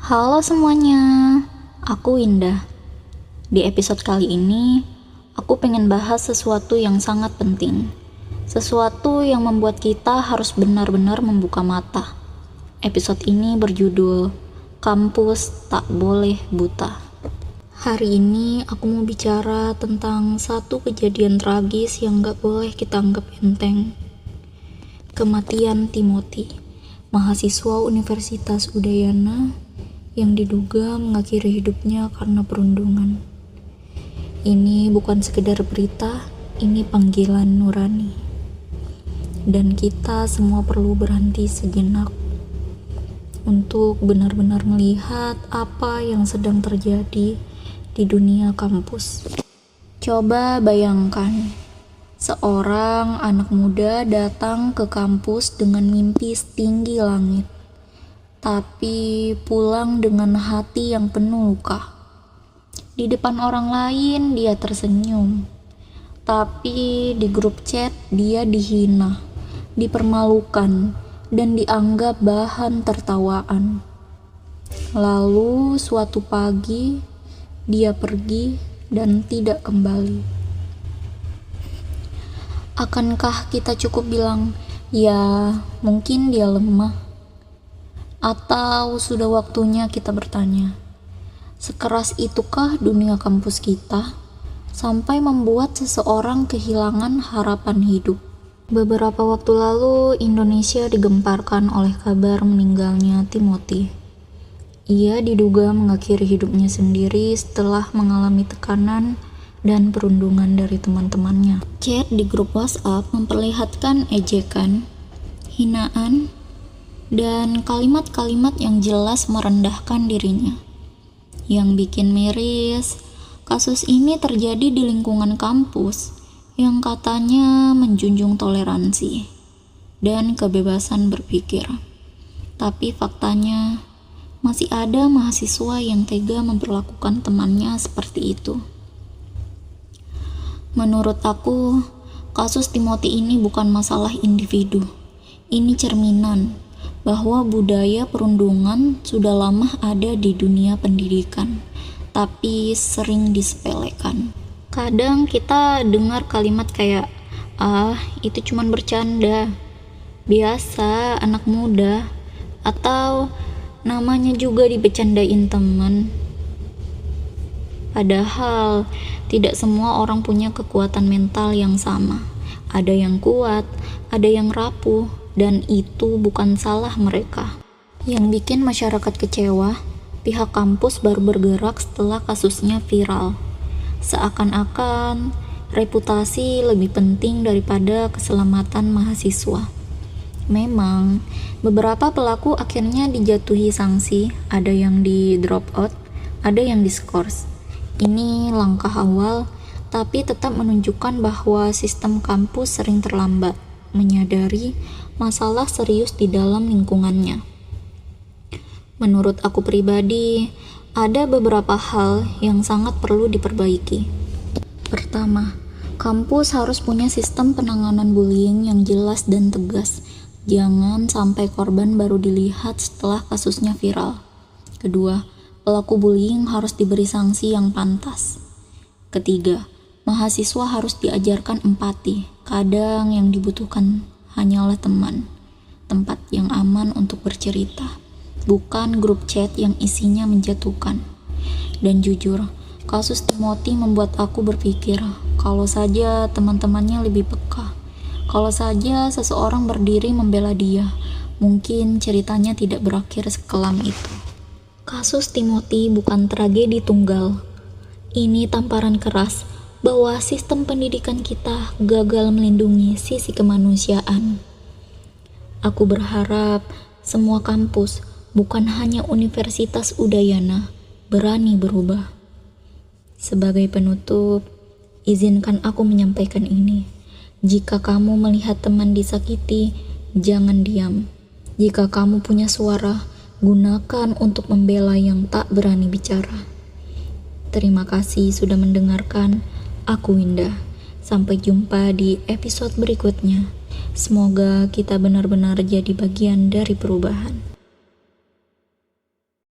Halo semuanya, aku Indah. Di episode kali ini, aku pengen bahas sesuatu yang sangat penting. Sesuatu yang membuat kita harus benar-benar membuka mata. Episode ini berjudul Kampus Tak Boleh Buta. Hari ini aku mau bicara tentang satu kejadian tragis yang gak boleh kita anggap enteng. Kematian Timothy, mahasiswa Universitas Udayana yang diduga mengakhiri hidupnya karena perundungan. Ini bukan sekedar berita, ini panggilan nurani. Dan kita semua perlu berhenti sejenak untuk benar-benar melihat apa yang sedang terjadi di dunia kampus. Coba bayangkan, seorang anak muda datang ke kampus dengan mimpi setinggi langit, tapi pulang dengan hati yang penuh luka. Di depan orang lain dia tersenyum, tapi di grup chat dia dihina, dipermalukan, dan dianggap bahan tertawaan. Lalu suatu pagi dia pergi dan tidak kembali. Akankah kita cukup bilang, ya mungkin dia lemah? Atau sudah waktunya kita bertanya, sekeras itukah dunia kampus kita sampai membuat seseorang kehilangan harapan hidup? Beberapa waktu lalu Indonesia digemparkan oleh kabar meninggalnya Timothy. Ia diduga mengakhiri hidupnya sendiri setelah mengalami tekanan dan perundungan dari teman-temannya. Chat di grup WhatsApp memperlihatkan ejekan, hinaan, dan kalimat-kalimat yang jelas merendahkan dirinya. Yang bikin miris, kasus ini terjadi di lingkungan kampus yang katanya menjunjung toleransi dan kebebasan berpikir. Tapi faktanya, masih ada mahasiswa yang tega memperlakukan temannya seperti itu. Menurut aku, kasus Timothy ini bukan masalah individu. Ini cerminan bahwa budaya perundungan sudah lama ada di dunia pendidikan, tapi sering disepelekan. Kadang kita dengar kalimat kayak, itu cuman bercanda, biasa anak muda, atau namanya juga dibecandain teman. Padahal tidak semua orang punya kekuatan mental yang sama. Ada yang kuat, ada yang rapuh, dan itu bukan salah mereka. Yang bikin masyarakat kecewa, pihak kampus baru bergerak setelah kasusnya viral. Seakan-akan reputasi lebih penting daripada keselamatan mahasiswa. Memang, beberapa pelaku akhirnya dijatuhi sanksi, ada yang di drop out, ada yang diskors. Ini langkah awal, tapi tetap menunjukkan bahwa sistem kampus sering terlambat menyadari masalah serius di dalam lingkungannya. Menurut aku pribadi, ada beberapa hal yang sangat perlu diperbaiki. Pertama, kampus harus punya sistem penanganan bullying yang jelas dan tegas. Jangan sampai korban baru dilihat setelah kasusnya viral. Kedua, pelaku bullying harus diberi sanksi yang pantas. Ketiga, mahasiswa harus diajarkan empati. Kadang yang dibutuhkan hanyalah teman, tempat yang aman untuk bercerita, bukan grup chat yang isinya menjatuhkan. Dan jujur, kasus Timothy membuat aku berpikir, kalau saja teman-temannya lebih peka, kalau saja seseorang berdiri membela dia, mungkin ceritanya tidak berakhir sekelam itu. Kasus Timothy bukan tragedi tunggal. Ini tamparan keras bahwa sistem pendidikan kita gagal melindungi sisi kemanusiaan. Aku berharap semua kampus, bukan hanya Universitas Udayana, berani berubah. Sebagai penutup, izinkan aku menyampaikan ini. Jika kamu melihat teman disakiti, jangan diam. Jika kamu punya suara, gunakan untuk membela yang tak berani bicara. Terima kasih sudah mendengarkan. Aku Indah. Sampai jumpa di episode berikutnya. Semoga kita benar-benar jadi bagian dari perubahan.